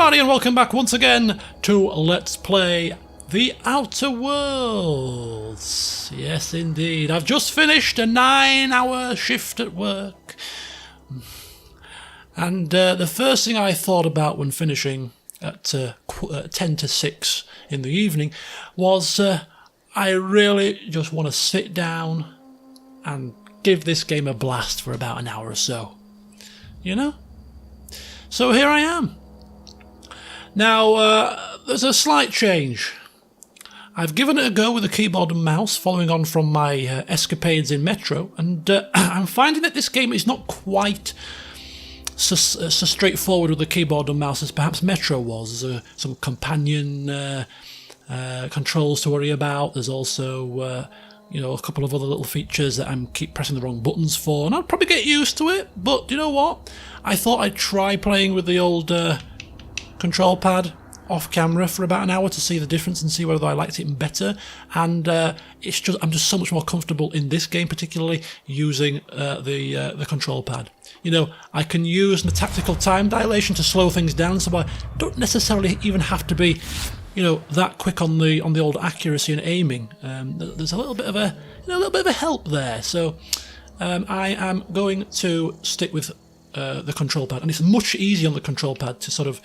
everybody, and welcome back once again to Let's Play The Outer Worlds. Yes, indeed. I've just finished a 9-hour shift at work. And the first thing I thought about when finishing at 10 to 6 in the evening was I really just want to sit down and give this game a blast for about an hour or so. You know? So here I am. Now, there's a slight change. I've given it a go with a keyboard and mouse, following on from my escapades in Metro, and I'm finding that this game is not quite so straightforward with the keyboard and mouse as perhaps Metro was. There's some companion controls to worry about. There's also you know, a couple of other little features that I'm keep pressing the wrong buttons for, and I'll probably get used to it, but you know what? I thought I'd try playing with the old control pad off camera for about an hour to see the difference and see whether I liked it better, and I'm just so much more comfortable in this game, particularly using the control pad. You know, I can use the tactical time dilation to slow things down, so I don't necessarily even have to be, you know, that quick on the old accuracy and aiming. There's a little bit of a help there. So I am going to stick with the control pad, and it's much easier on the control pad to sort of,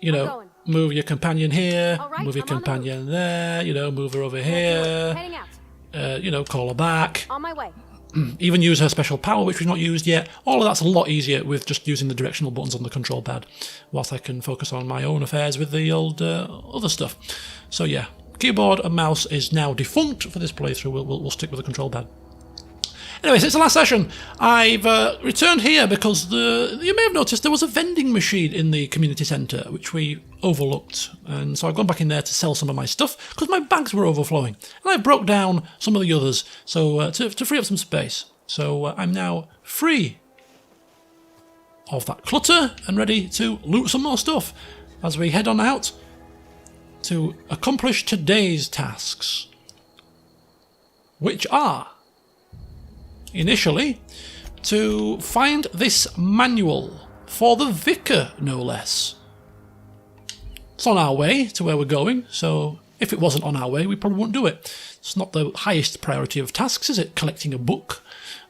you know, move your companion here, move your companion there, you know, move her over here, you know, call her back. On my way. Even use her special power, which we've not used yet. All of that's a lot easier with just using the directional buttons on the control pad, whilst I can focus on my own affairs with the old other stuff. So yeah, keyboard and mouse is now defunct for this playthrough. We'll stick with the control pad. Anyway, since the last session, I've returned here because you may have noticed there was a vending machine in the community centre, which we overlooked. And so I've gone back in there to sell some of my stuff, because my bags were overflowing. And I broke down some of the others so to free up some space. So I'm now free of that clutter and ready to loot some more stuff as we head on out to accomplish today's tasks, which are, initially, to find this manual for the vicar, no less. It's on our way to where we're going, so if it wasn't on our way, we probably wouldn't do it. It's not the highest priority of tasks, is it, collecting a book?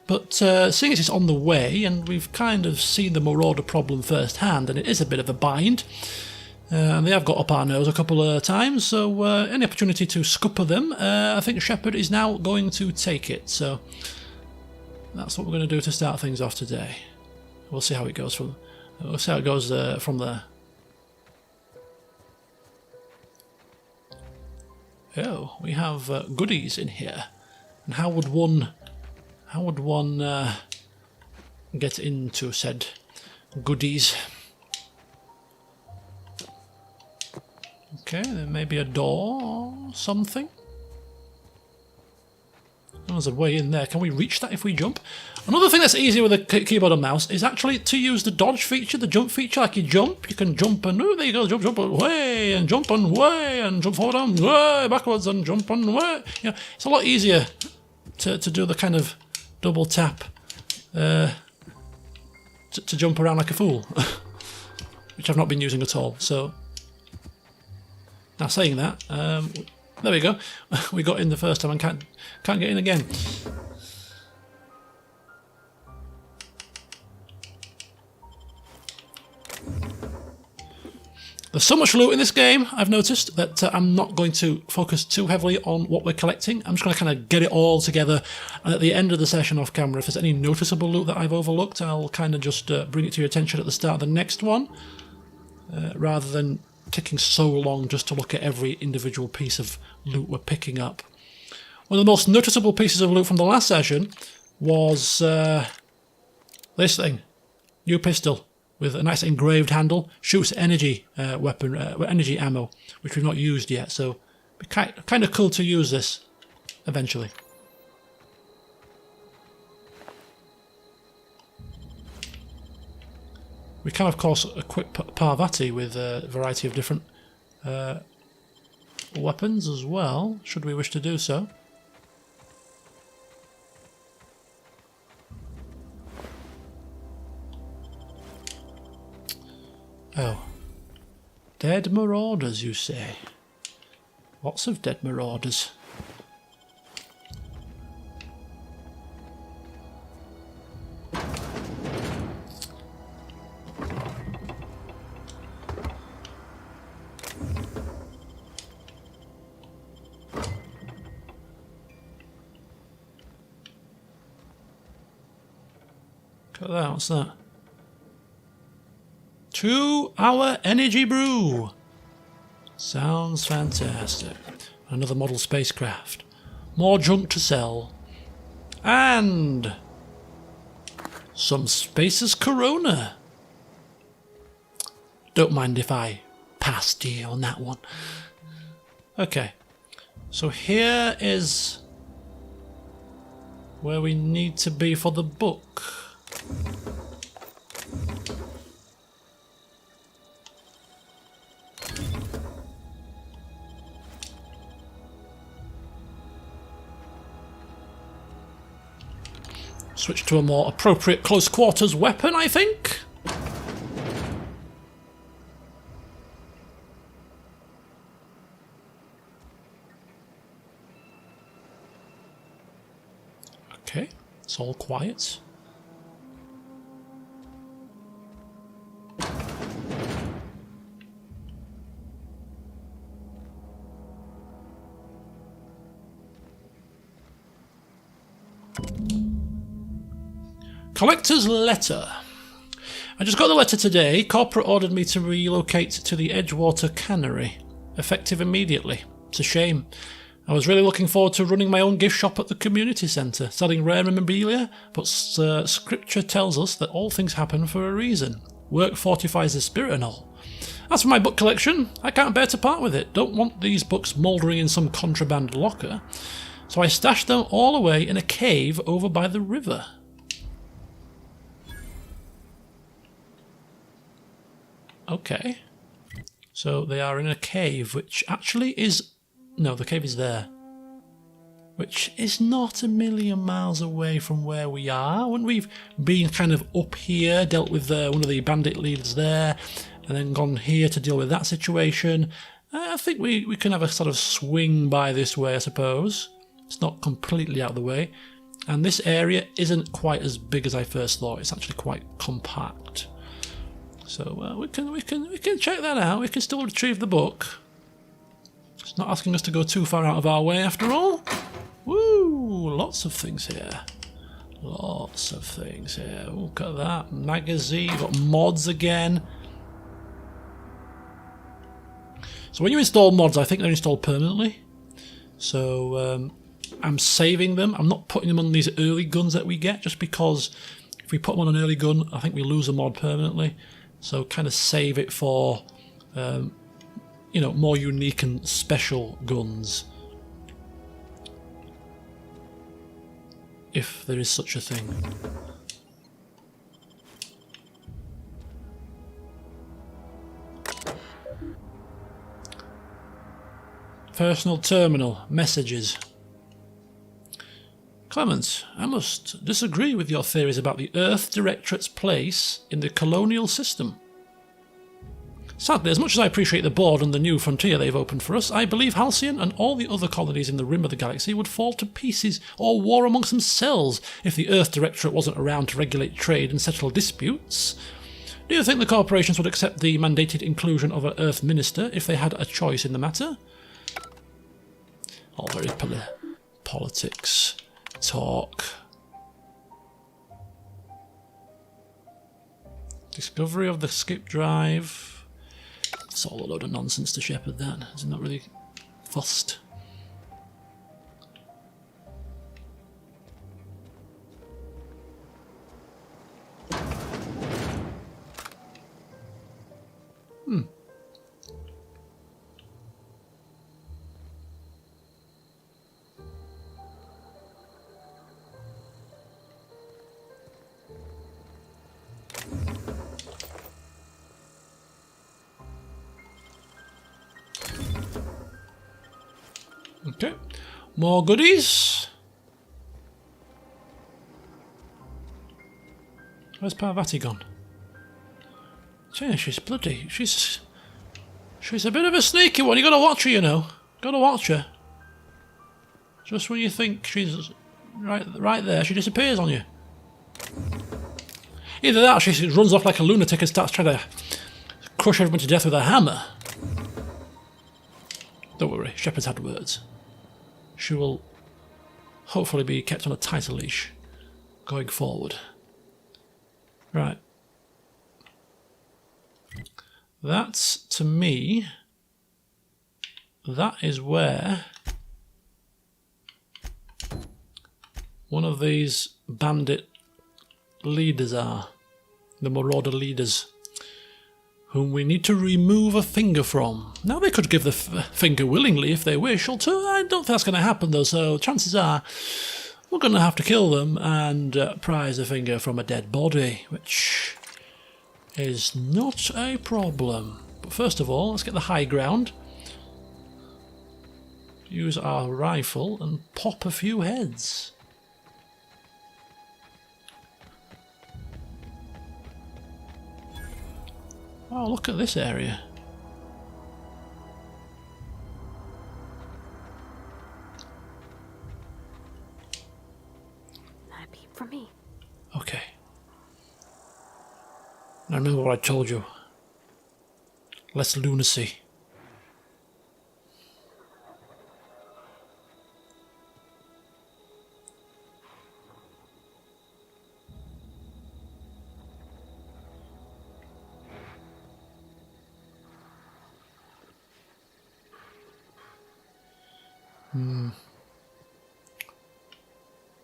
But seeing as it's on the way, and we've kind of seen the Marauder problem firsthand, and it is a bit of a bind, and they have got up our nose a couple of times, so any opportunity to scupper them, I think Shepard is now going to take it, so that's what we're going to do to start things off today. We'll see how it goes from there. Oh, we have goodies in here. And how would one get into said goodies? Okay, there may be a door or something. There's a way in there. Can we reach that if we jump? Another thing that's easier with a keyboard and mouse is actually to use the dodge feature, the jump feature. Like you jump, you can jump and, oh, there you go, jump away, and jump and way, and jump forward and way, backwards and jump and way. You know, it's a lot easier to do the kind of double tap to jump around like a fool, which I've not been using at all. So, now saying that, there we go. We got in the first time and can't get in again. There's so much loot in this game, I've noticed, that I'm not going to focus too heavily on what we're collecting. I'm just going to kind of get it all together, and at the end of the session off camera, if there's any noticeable loot that I've overlooked, I'll kind of just bring it to your attention at the start of the next one, rather than taking so long just to look at every individual piece of loot we're picking up. One of the most noticeable pieces of loot from the last session was this thing. New pistol with a nice engraved handle. Shoots energy energy ammo, which we've not used yet, so it'd be kind of cool to use this eventually. We can, of course, equip Parvati with a variety of different weapons as well, should we wish to do so. Oh, Dead marauders, you say? Lots of dead marauders. Look at that, what's that? 2-hour energy brew! Sounds fantastic. Another model spacecraft. More junk to sell. And some Spacer's Corona. Don't mind if I passed you on that one. Okay. So here is where we need to be for the book. Switch to a more appropriate close quarters weapon, I think. Okay, it's all quiet. Collector's letter. I just got the letter today. Corporate ordered me to relocate to the Edgewater Cannery, effective immediately. It's a shame. I was really looking forward to running my own gift shop at the community centre, selling rare memorabilia, but scripture tells us that all things happen for a reason. Work fortifies the spirit and all. As for my book collection, I can't bear to part with it. Don't want these books mouldering in some contraband locker. So I stashed them all away in a cave over by the river. Okay, so they are in a cave, which actually is... No, the cave is there. Which is not a million miles away from where we are. When we've been kind of up here, dealt with one of the bandit leaders there, and then gone here to deal with that situation, I think we can have a sort of swing by this way, I suppose. It's not completely out of the way. And this area isn't quite as big as I first thought. It's actually quite compact. So we can check that out. We can still retrieve the book. It's not asking us to go too far out of our way after all. Woo! Lots of things here. Lots of things here. Look at that. Magazine. You've got mods again. So when you install mods, I think they're installed permanently. So I'm saving them. I'm not putting them on these early guns that we get, just because if we put them on an early gun, I think we lose a mod permanently. So kind of save it for, you know, more unique and special guns. If there is such a thing. Personal terminal. Messages. Clement, I must disagree with your theories about the Earth Directorate's place in the colonial system. Sadly, as much as I appreciate the board and the new frontier they've opened for us, I believe Halcyon and all the other colonies in the rim of the galaxy would fall to pieces or war amongst themselves if the Earth Directorate wasn't around to regulate trade and settle disputes. Do you think the corporations would accept the mandated inclusion of an Earth Minister if they had a choice in the matter? All very politics talk. Discovery of the skip drive. It's all a load of nonsense to Shepard, that. Is it not really fussed? Okay, more goodies. Where's Parvati gone? Yeah, she's bloody. She's She's a bit of a sneaky one. You gotta watch her, you know. Gotta watch her. Just when you think she's right there, she disappears on you. Either that or she runs off like a lunatic and starts trying to crush everyone to death with a hammer. Don't worry, Shepard's had words. She will hopefully be kept on a tighter leash going forward. Right. That's, to me, that is where one of these bandit leaders are. The Marauder leaders, whom we need to remove a finger from. Now, they could give the finger willingly if they wish, although I don't think that's going to happen though, so chances are we're going to have to kill them and prize a finger from a dead body, which is not a problem. But first of all, let's get the high ground, use our rifle and pop a few heads. Oh, look at this area. Not a peep from me. Okay. Now remember what I told you. Less lunacy.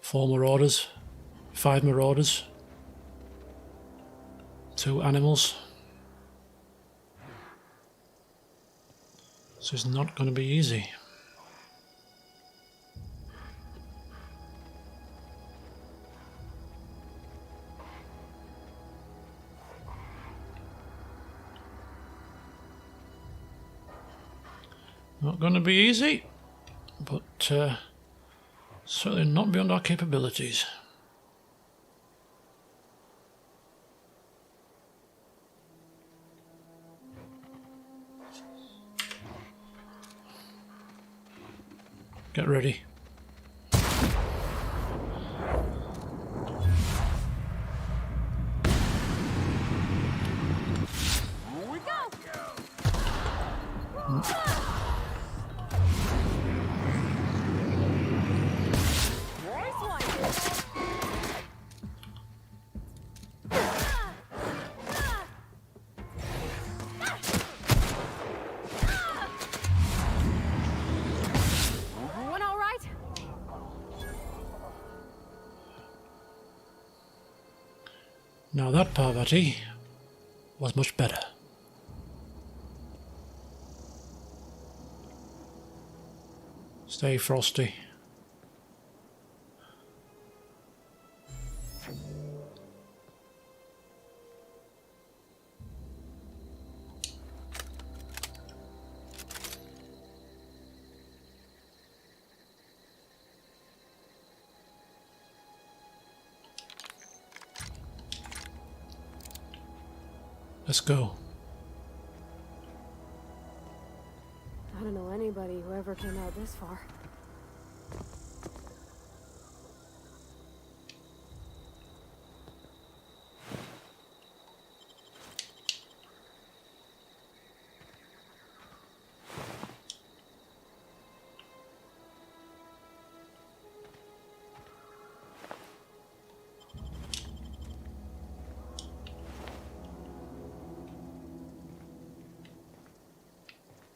Four marauders, 5 marauders, 2 animals. So it's not going to be easy. Not going to be easy, but certainly not beyond our capabilities. Get ready. Here we go. Everyone all right? Now that Parvati was much better. Stay frosty. Let's go. I don't know anybody who ever came out this far.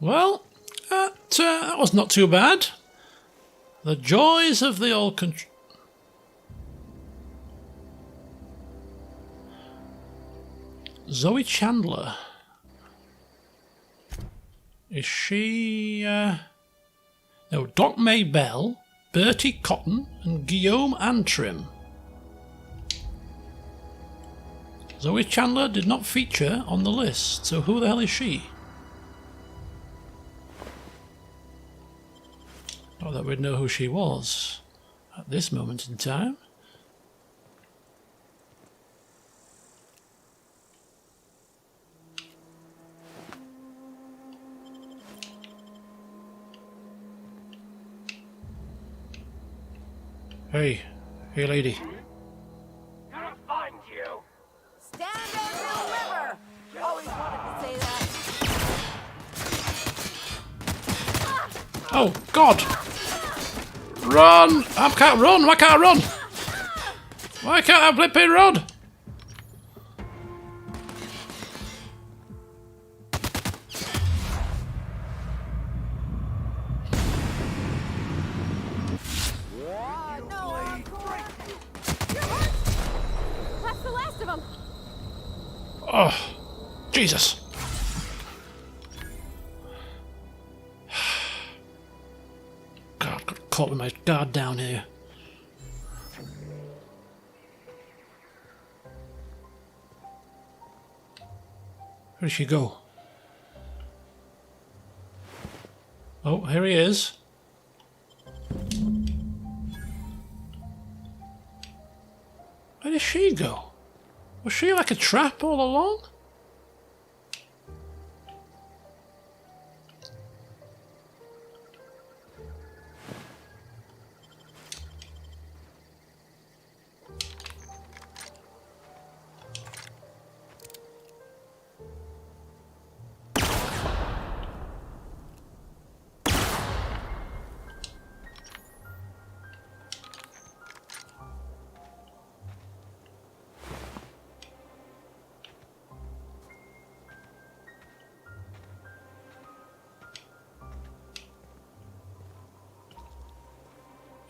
Well, that was not too bad. The joys of the old country. Zoe Chandler. Is she... No, Doc May Bell, Bertie Cotton, and Guillaume Antrim. Zoe Chandler did not feature on the list, so who the hell is she? Not that we'd know who she was at this moment in time. Hey. Hey, lady. Gonna find you. Stand down to the river! Always wanted to say that. Oh, God! Run! I can't run! Why can't I run? Why can't I flipping run? That's the last of them. Oh, Jesus. God, got caught with my guard down here. Where did she go? Oh, here he is. Where did she go? Was she like a trap all along?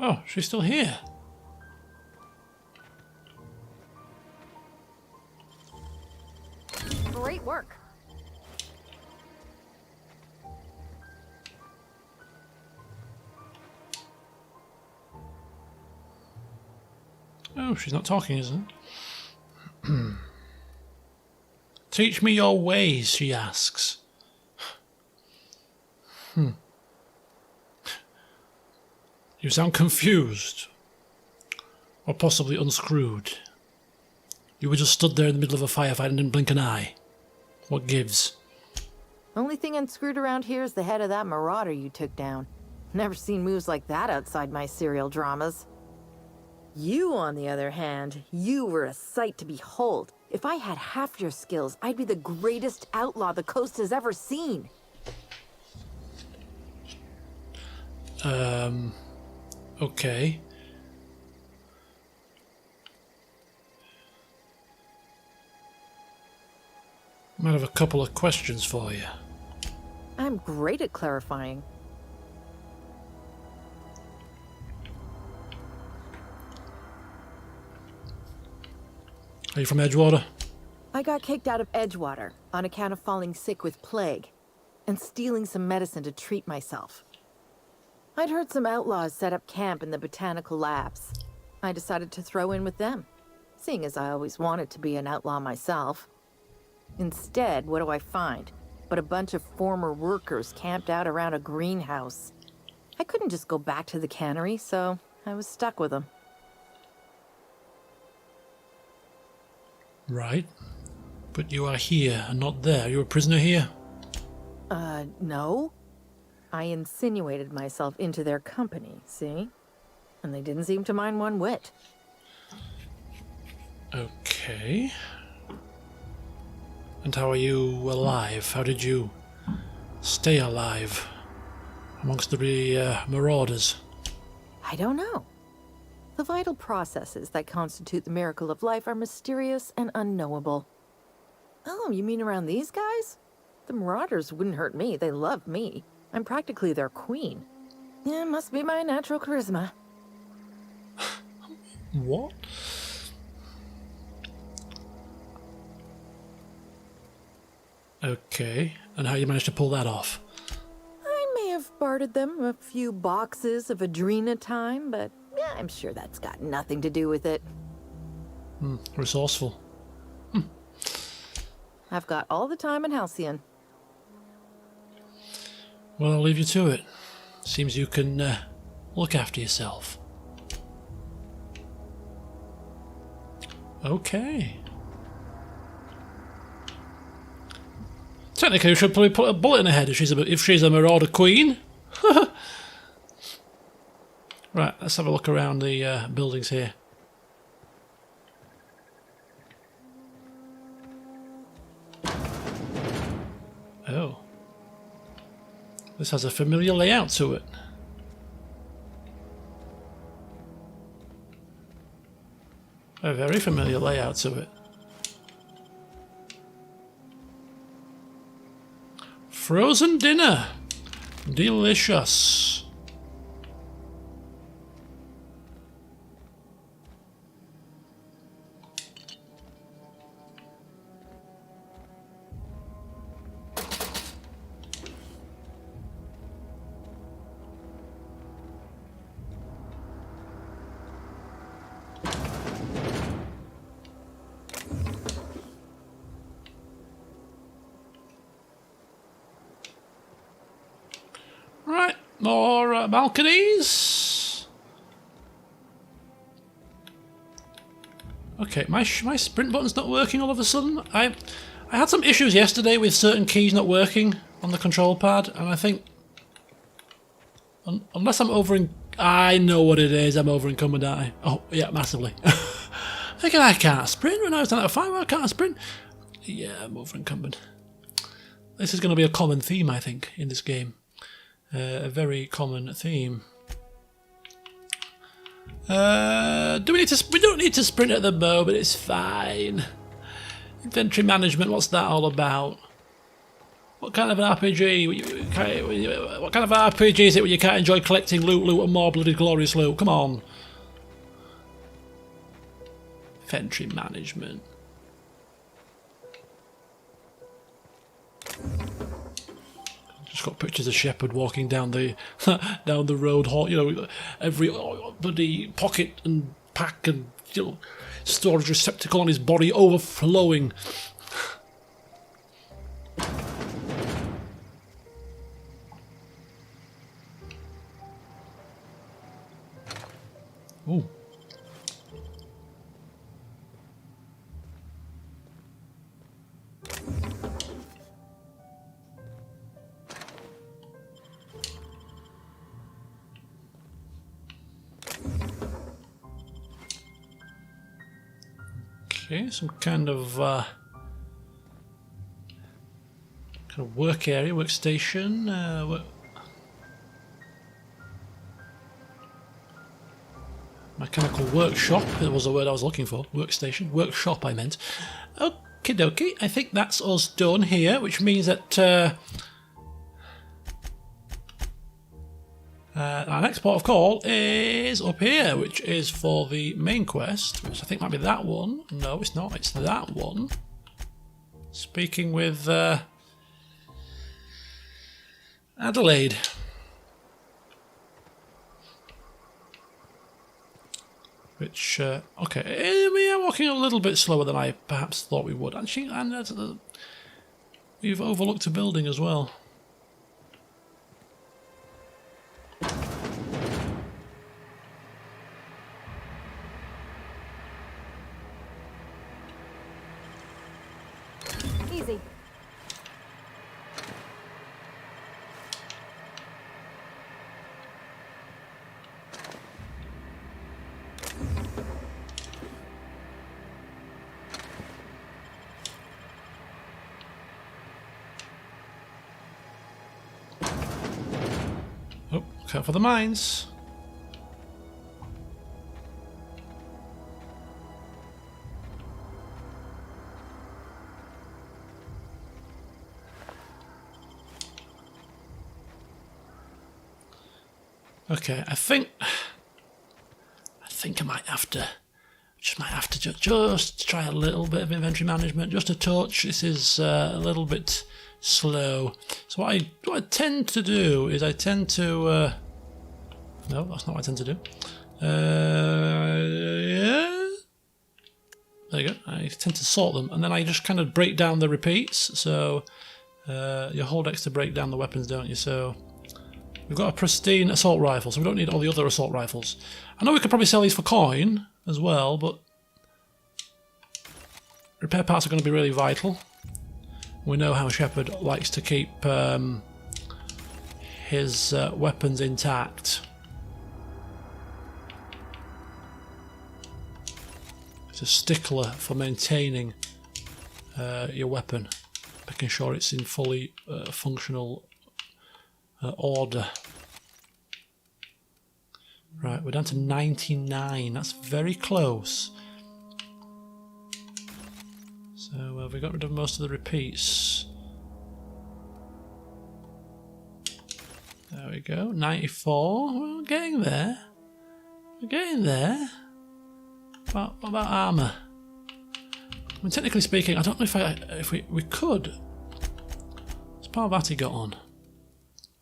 Oh, she's still here. Great work. Oh, she's not talking, is it? Teach me your ways, she asks. You sound confused. Or possibly unscrewed. You were just stood there in the middle of a firefight and didn't blink an eye. What gives? Only thing unscrewed around here is the head of that Marauder you took down. Never seen moves like that outside my serial dramas. You, on the other hand, you were a sight to behold. If I had half your skills, I'd be the greatest outlaw the coast has ever seen. Okay. Might have a couple of questions for you. I'm great at clarifying. Are you from Edgewater? I got kicked out of Edgewater on account of falling sick with plague and stealing some medicine to treat myself. I'd heard some outlaws set up camp in the botanical labs. I decided to throw in with them, seeing as I always wanted to be an outlaw myself. Instead, what do I find? But a bunch of former workers camped out around a greenhouse. I couldn't just go back to the cannery, so I was stuck with them. Right. But you are here and not there. You're a prisoner here? No. I insinuated myself into their company, see? And they didn't seem to mind one whit. Okay. And how are you alive? How did you stay alive amongst the marauders? I don't know. The vital processes that constitute the miracle of life are mysterious and unknowable. Oh, you mean around these guys? The Marauders wouldn't hurt me. They love me. I'm practically their queen. Yeah, must be my natural charisma. What? Okay. And how you managed to pull that off? I may have bartered them a few boxes of Adrena time, but yeah, I'm sure that's got nothing to do with it. Resourceful. I've got all the time in Halcyon. Well, I'll leave you to it. Seems you can look after yourself. Okay. Technically, we should probably put a bullet in her head if she's a Marauder queen. Right, let's have a look around the buildings here. Oh. This has a familiar layout to it. A very familiar layout to it. Frozen dinner. Delicious. Right, more balconies. Okay, my sprint button's not working all of a sudden. I had some issues yesterday with certain keys not working on the control pad, and I think unless I'm I know what it is. I'm over encumbered, aren't I? Oh yeah, massively. Thinking I can't sprint when I was down at 5. I can't sprint. Yeah, I'm over encumbered. This is going to be a common theme, I think, in this game. A very common theme. We don't need to sprint at the moment. It's fine. Inventory management. What's that all about? What kind of an RPG? What kind of RPG is it where you can't enjoy collecting loot, and more bloody glorious loot? Come on. Inventory management. Just got pictures of Shepard walking down the down the road. You know, every bloody pocket and pack and storage receptacle on his body overflowing. Ooh. Okay, some kind of work area, workstation. Mechanical workshop was the word I was looking for. Workstation, workshop I meant. Okie dokie, I think that's us done here, which means that our next port of call is up here, which is for the main quest, which I think might be that one. No, it's not, it's that one. Speaking with Adelaide. Which, okay, we are walking a little bit slower than I perhaps thought we would. Actually, and we've overlooked a building as well. Easy. Oh, look out for the mines. Okay, I think I might have to just try a little bit of inventory management, just a touch. This is a little bit slow. So what I tend to do is I tend to no, that's not what I tend to do. Yeah, there you go. I tend to sort them, and then I just kind of break down the repeats. So you hold X to break down the weapons, don't you? So we've got a pristine assault rifle, so we don't need all the other assault rifles. I know we could probably sell these for coin as well, but repair parts are going to be really vital. We know how Shepard likes to keep his weapons intact. It's a stickler for maintaining your weapon, making sure it's in fully functional order. Right, we're down to 99. That's very close. So we got rid of most of the repeats. There we go. 94. We're getting there. We're getting there. What about armour? I mean, technically speaking, I don't know if we could. What's Parvati got on?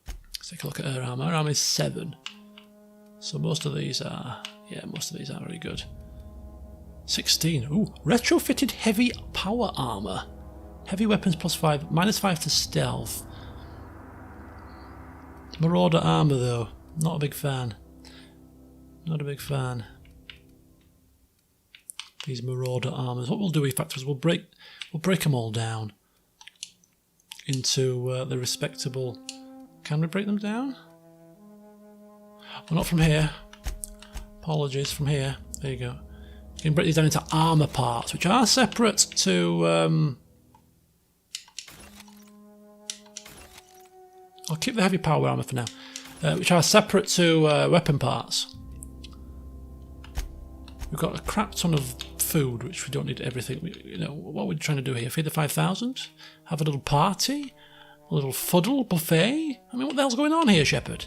Let's take a look at her armour. Her armour is 7. So most of these are, yeah, most of these are very good. 16. Ooh, retrofitted heavy power armour. Heavy weapons +5, -5 to stealth. Marauder armour though, not a big fan. Not a big fan. These Marauder armours. What we'll do, in fact, is we'll break them all down into the respectable. Can we break them down? Well, not from here. Apologies, from here. There you go. You can break these down into armour parts, which are separate to. I'll keep the heavy power armour for now, which are separate to weapon parts. We've got a crap ton of food, which we don't need everything. You know, what are we trying to do here? Feed the 5,000? Have a little party? A little fuddle buffet? I mean, what the hell's going on here, Shepard?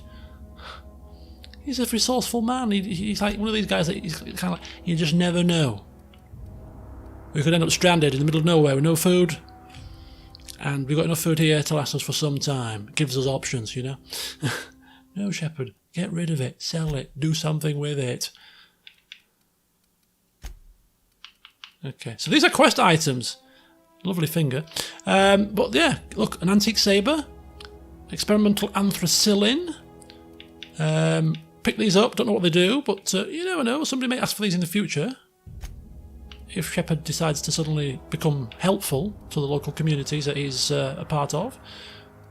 He's a resourceful man. He's like one of these guys that he's kind of like, you just never know. We could end up stranded in the middle of nowhere with no food. And we've got enough food here to last us for some time. It gives us options, you know. No, Shepard, get rid of it, sell it, do something with it. Okay, so these are quest items. Lovely finger. But yeah, look, an antique saber, experimental anthracillin. Pick these up, don't know what they do, but you never know, somebody may ask for these in the future. If Shepard decides to suddenly become helpful to the local communities that he's a part of.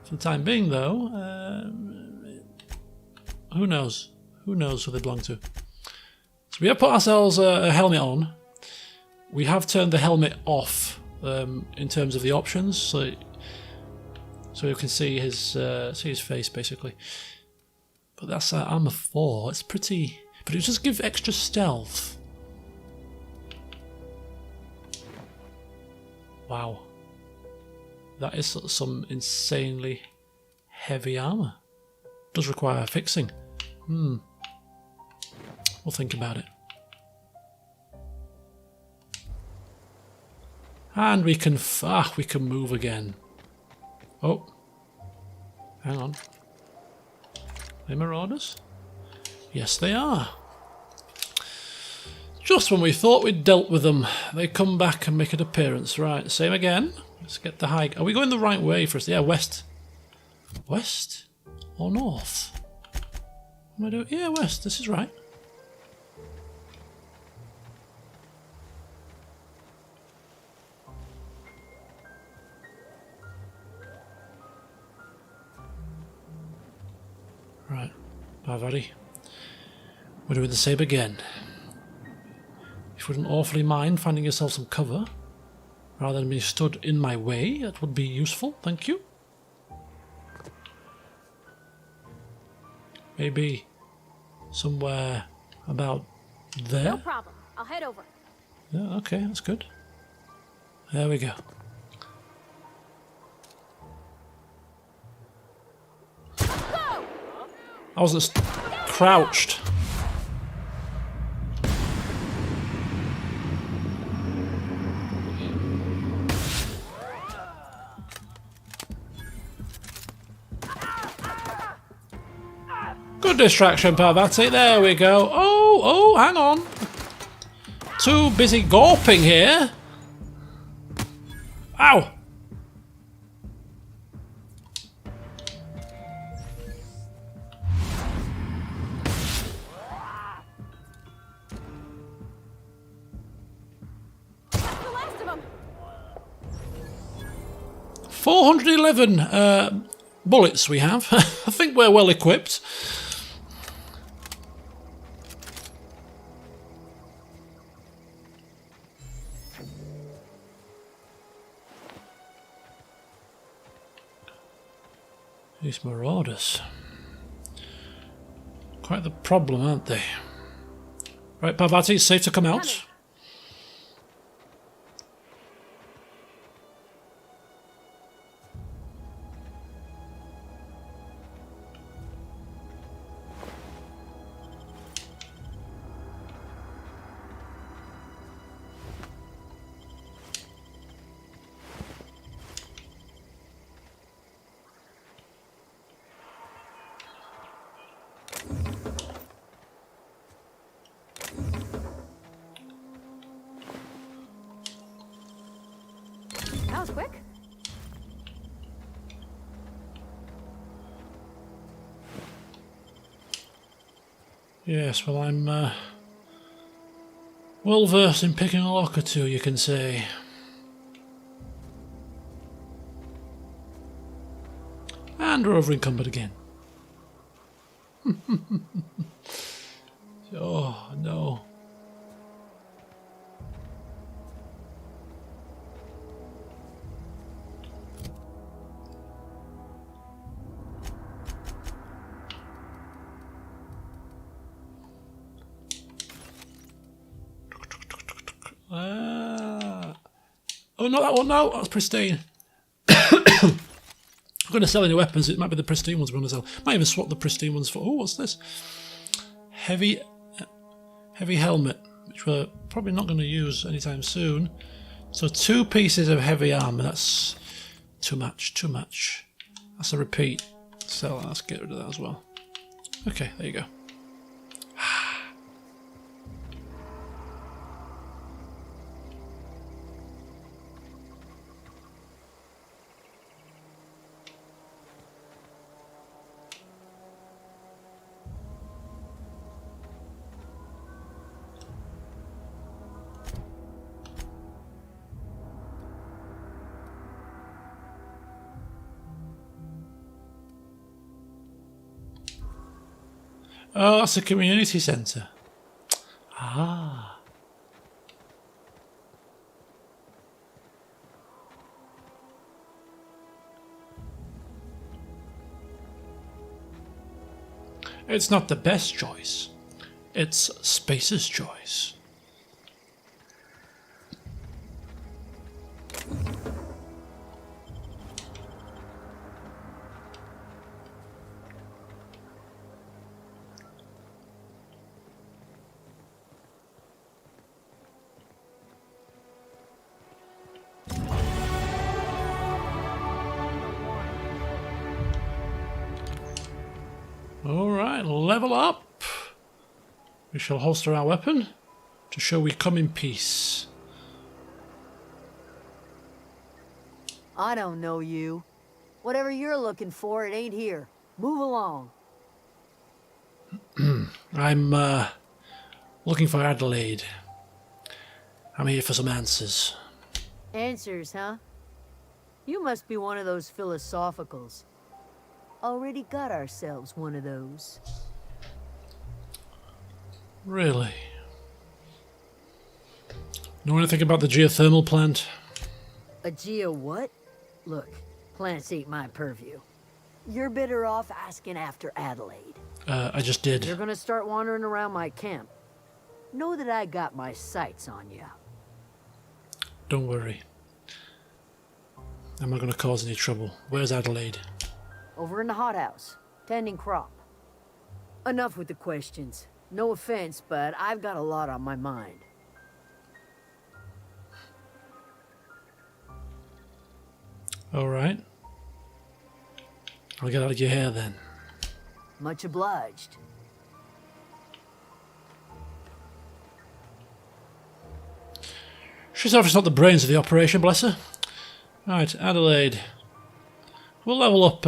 For the time being, though, who knows? Who knows who they belong to? So we have put ourselves a helmet on. We have turned the helmet off in terms of the options, so you can see his face basically. But that's armor 4. It's pretty, but it just gives extra stealth. Wow, that is some insanely heavy armor. Does require fixing. We'll think about it. And we can move again. Oh, hang on. Are they Marauders? Yes, they are. Just when we thought we'd dealt with them, they come back and make an appearance. Right, same again. Let's get the high. Are we going the right way first? Yeah, west. West or north? What am I doing? Yeah, west. This is right. Right, Parvati. We're doing the same again. If you wouldn't awfully mind finding yourself some cover, rather than being stood in my way, that would be useful, thank you. Maybe somewhere about there? No problem. I'll head over. Yeah, okay, that's good. There we go. Go! I was just crouched. Good distraction, Parvati. There we go. Oh, hang on. Too busy gawping here. Ow! That's the last of them. 411 bullets we have. I think we're well equipped. These Marauders. Quite the problem, aren't they? Right, Parvati, it's safe to come out. That was quick. Yes, well, I'm well versed in picking a lock or two, you can say. And we're over encumbered again. Oh, no. Oh, not that one, no, that's pristine. I'm going to sell any weapons, it might be the pristine ones we're going to sell. Might even swap the pristine ones for... Oh, what's this? Heavy helmet, which we're probably not going to use anytime soon. So 2 pieces of heavy armour, that's too much, too much. That's a repeat. So let's get rid of that as well. Okay, there you go. Oh, that's a community centre. Ah. It's not the best choice. It's Space's choice. Alright, level up. We shall holster our weapon to show we come in peace. I don't know you. Whatever you're looking for, it ain't here. Move along. I'm looking for Adelaide. I'm here for some answers. Answers, huh? You must be one of those philosophicals. Already got ourselves one of those. Really? Know anything about the geothermal plant? A geo what? Look, plants ain't my purview. You're better off asking after Adelaide. I just did. You're gonna start wandering around my camp. Know that I got my sights on you. Don't worry. I'm not going to cause any trouble. Where's Adelaide? Over in the hothouse, tending crop. Enough with the questions. No offense, but I've got a lot on my mind. All right. I'll get out of your hair then. Much obliged. She's obviously not the brains of the operation, bless her. Right, Adelaide. We'll level up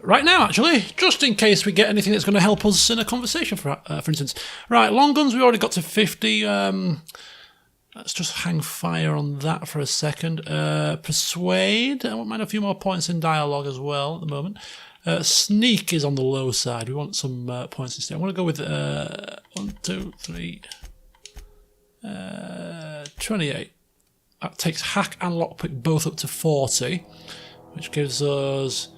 right now, actually, just in case we get anything that's going to help us in a conversation, for instance. Right, long guns, we already got to 50. Let's just hang fire on that for a second. Persuade, I won't mind a few more points in dialogue as well at the moment. Sneak is on the low side. We want some points instead. I'm going to go with 1, 2, 3, 28. That takes hack and lockpick both up to 40. which gives us...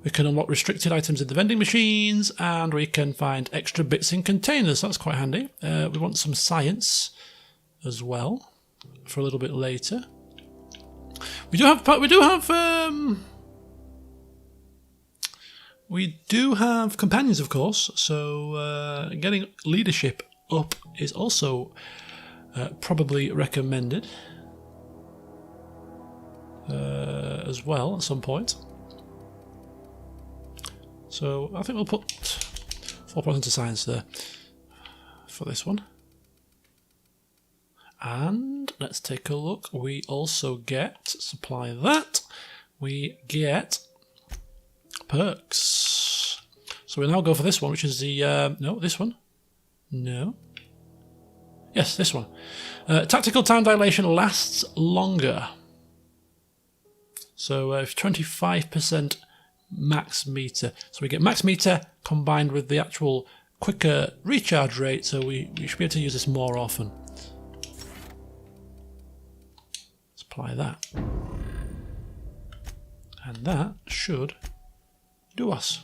We can unlock restricted items in the vending machines, and we can find extra bits in containers. That's quite handy. We want some science as well for a little bit later. We do have companions, of course. So getting leadership up is also probably recommended as well at some point. So I think we'll put 4 points into science there for this one. And let's take a look. We also get, supply that, we get perks. So we'll now go for this one, which is the, no, this one. No. Yes, this one. Tactical time dilation lasts longer. So 25% max meter. So we get max meter combined with the actual quicker recharge rate, so we should be able to use this more often. Apply that. And that should do us.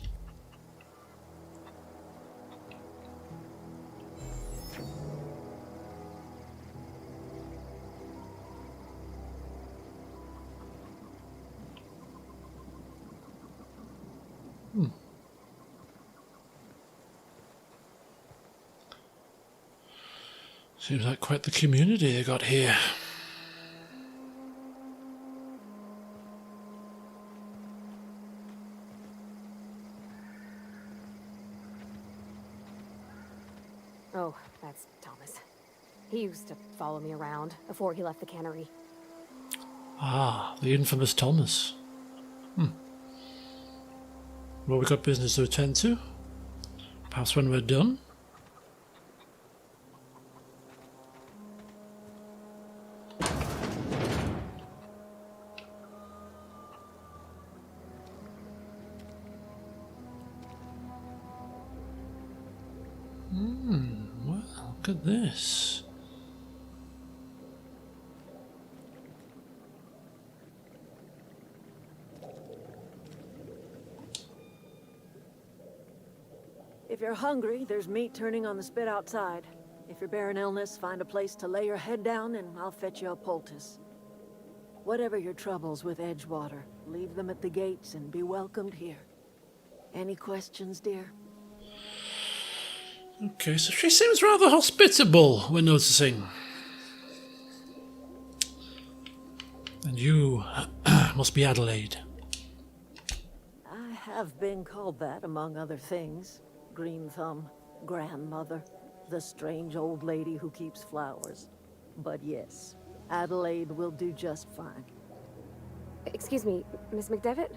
Seems like quite the community they got here. Oh, that's Thomas. He used to follow me around before he left the cannery. Ah, the infamous Thomas. Well, we've got business to attend to. Perhaps when we're done. Well, look at this. If you're hungry, there's meat turning on the spit outside. If you're bearing illness, find a place to lay your head down and I'll fetch you a poultice. Whatever your troubles with Edgewater, leave them at the gates and be welcomed here. Any questions, dear? Okay, so she seems rather hospitable, we're noticing. And you must be Adelaide. I have been called that, among other things. Green Thumb, grandmother, the strange old lady who keeps flowers. But yes, Adelaide will do just fine. Excuse me, Miss McDevitt?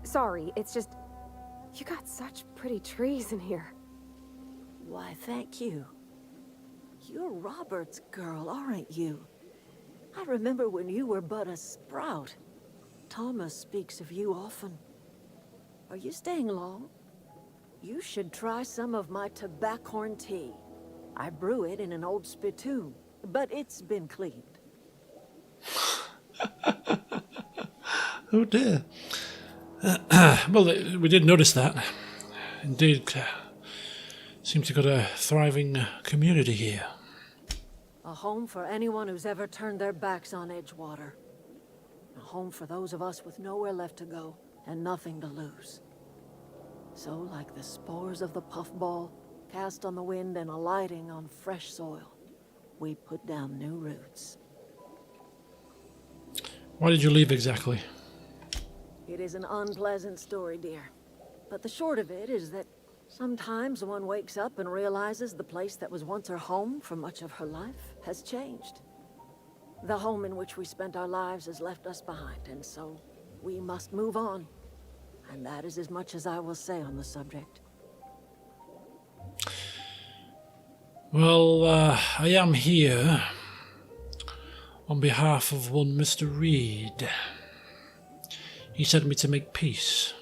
Sorry, it's just... You got such pretty trees in here. Why, thank you. You're Robert's girl, aren't you? I remember when you were but a sprout. Thomas speaks of you often. Are you staying long? You should try some of my tobaccorn tea. I brew it in an old spittoon, but it's been cleaned. Oh dear. Well, we did notice that. Indeed, seems to have got a thriving community here. A home for anyone who's ever turned their backs on Edgewater. A home for those of us with nowhere left to go and nothing to lose. So, like the spores of the puffball, cast on the wind and alighting on fresh soil, we put down new roots. Why did you leave exactly? It is an unpleasant story, dear. But the short of it is that sometimes one wakes up and realizes the place that was once her home for much of her life has changed. The home in which we spent our lives has left us behind, and so we must move on. And that is as much as I will say on the subject. Well, I am here on behalf of one Mr. Reed. He sent me to make peace.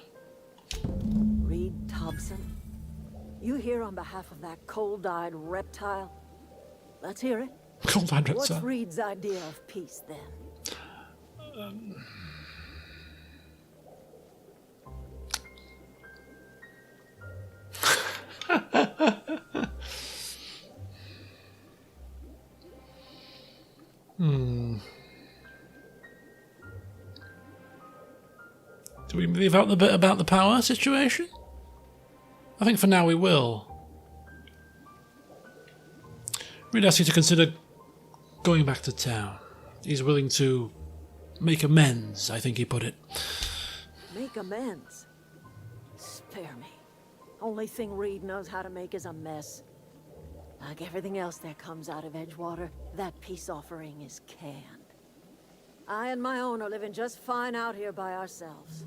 Reed Thompson? You here on behalf of that cold-eyed reptile? Let's hear it. Cold-eyed What's reptile. Reed's idea of peace, then? Do we leave out the bit about the power situation? I think for now we will. We'd ask you to consider going back to town. He's willing to make amends, I think he put it. Make amends? Spare me. Only thing Reed knows how to make is a mess. Like everything else that comes out of Edgewater, that peace offering is canned. I and my own are living just fine out here by ourselves.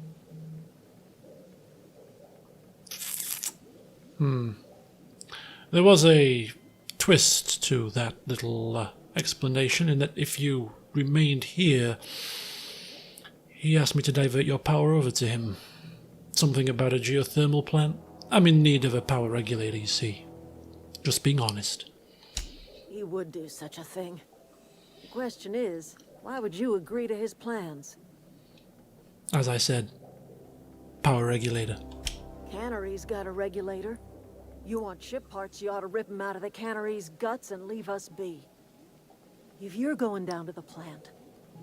There was a twist to that little explanation in that if you remained here, he asked me to divert your power over to him. Something about a geothermal plant. I'm in need of a power regulator, you see. Just being honest. He would do such a thing. The question is, why would you agree to his plans? As I said, power regulator. Cannery's got a regulator. You want ship parts, you ought to rip them out of the cannery's guts and leave us be. If you're going down to the plant,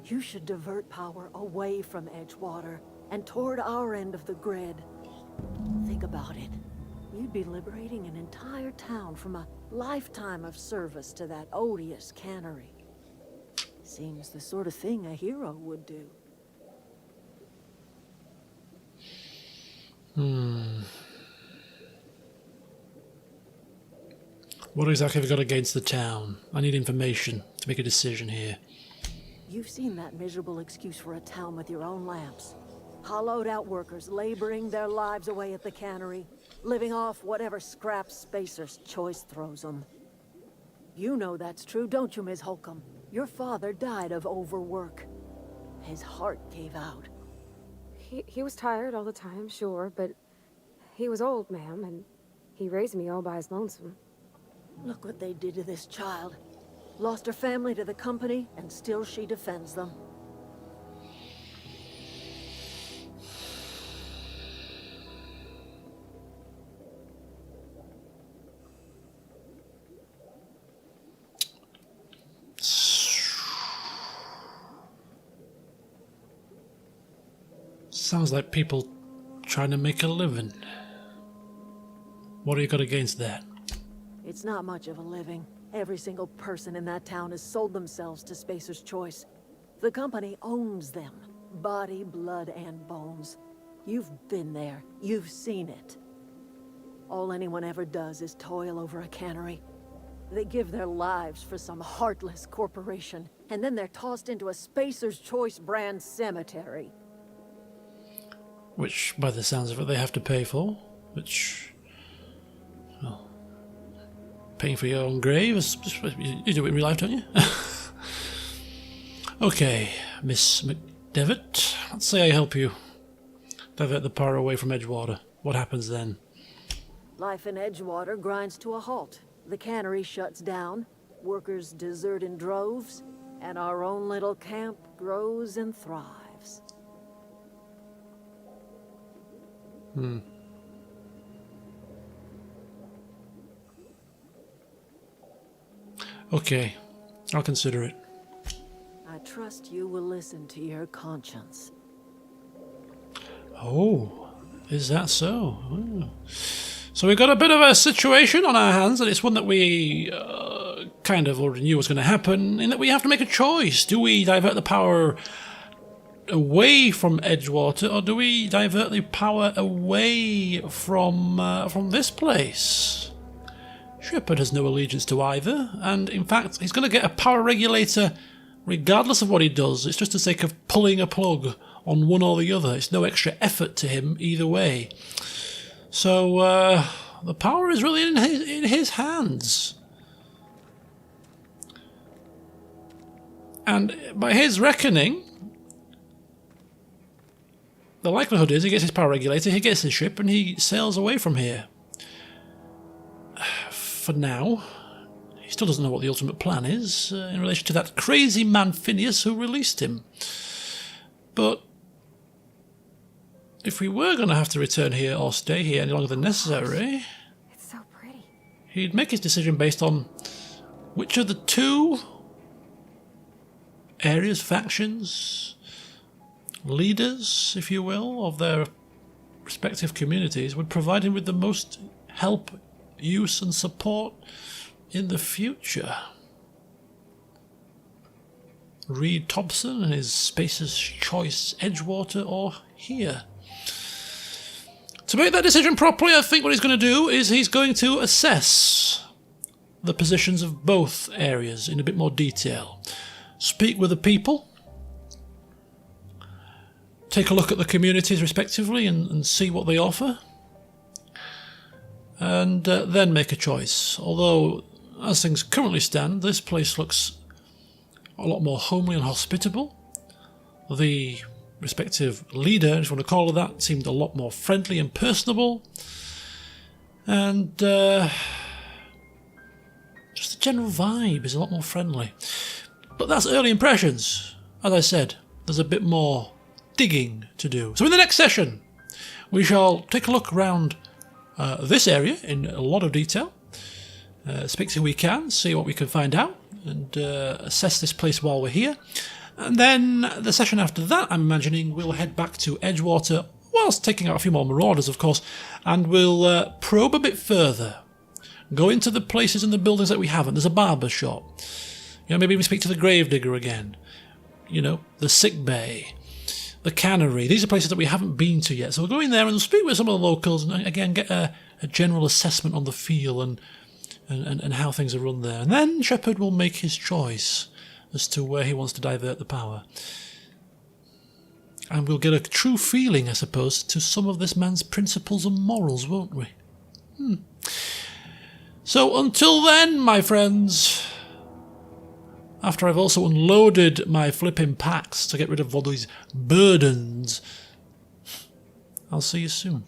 you should divert power away from Edgewater and toward our end of the grid. Think about it. You'd be liberating an entire town from a lifetime of service to that odious cannery. Seems the sort of thing a hero would do. What exactly have we got against the town? I need information to make a decision here. You've seen that miserable excuse for a town with your own lamps. Hollowed out workers laboring their lives away at the cannery, living off whatever scrap Spacer's Choice throws them. You know that's true, don't you, Ms. Holcomb? Your father died of overwork. His heart gave out. He was tired all the time, sure, but he was old, ma'am, and he raised me all by his lonesome. Look what they did to this child. Lost her family to the company, and still she defends them. Sounds like people trying to make a living. What do you got against that? It's not much of a living. Every single person in that town has sold themselves to Spacer's Choice. The company owns them. Body, blood, and bones. You've been there. You've seen it. All anyone ever does is toil over a cannery. They give their lives for some heartless corporation, and then they're tossed into a Spacer's Choice brand cemetery. Which, by the sounds of it, they have to pay for. Which, well, paying for your own grave is you do it in real life, don't you? Okay, Miss McDevitt, let's say I help you divert the power away from Edgewater. What happens then? Life in Edgewater grinds to a halt. The cannery shuts down, workers desert in droves, and our own little camp grows and thrives. Okay, I'll consider it. I trust you will listen to your conscience. Oh, is that so? Oh. So we've got a bit of a situation on our hands, and it's one that we kind of already knew was going to happen, in that we have to make a choice. Do we divert the power away from Edgewater, or do we divert the power away from this place? Shepard has no allegiance to either, and in fact, he's going to get a power regulator regardless of what he does. It's just the sake of pulling a plug on one or the other. It's no extra effort to him either way. So the power is really in his hands. And by his reckoning, the likelihood is he gets his power regulator, he gets his ship, and he sails away from here. For now, he still doesn't know what the ultimate plan is in relation to that crazy man Phineas who released him. But if we were going to have to return here or stay here any longer than necessary... It's so he'd make his decision based on which of the two areas, factions, leaders, if you will, of their respective communities would provide him with the most help, use and support in the future. Reed Thompson and his Spacer's Choice Edgewater, or here. To make that decision properly, I think what he's going to do is he's going to assess the positions of both areas in a bit more detail. Speak with the people, take a look at the communities respectively and see what they offer, and then make a choice. Although, as things currently stand, this place looks a lot more homely and hospitable. The respective leader, if you want to call her that, seemed a lot more friendly and personable, and just the general vibe is a lot more friendly. But that's early impressions. As I said, there's a bit more digging to do. So in the next session, we shall take a look around this area in a lot of detail, speak to who we can, see what we can find out, and assess this place while we're here. And then the session after that, I'm imagining, we'll head back to Edgewater, whilst taking out a few more Marauders, of course, and we'll probe a bit further. Go into the places and the buildings that we haven't. There's a barber shop. You know, maybe even speak to the gravedigger again. You know, the sick bay, the cannery. These are places that we haven't been to yet. So we'll go in there and we'll speak with some of the locals and again get a general assessment on the feel and how things are run there. And then Shepard will make his choice as to where he wants to divert the power. And we'll get a true feeling, I suppose, to some of this man's principles and morals, won't we? So until then, my friends, after I've also unloaded my flipping packs to get rid of all these burdens, I'll see you soon.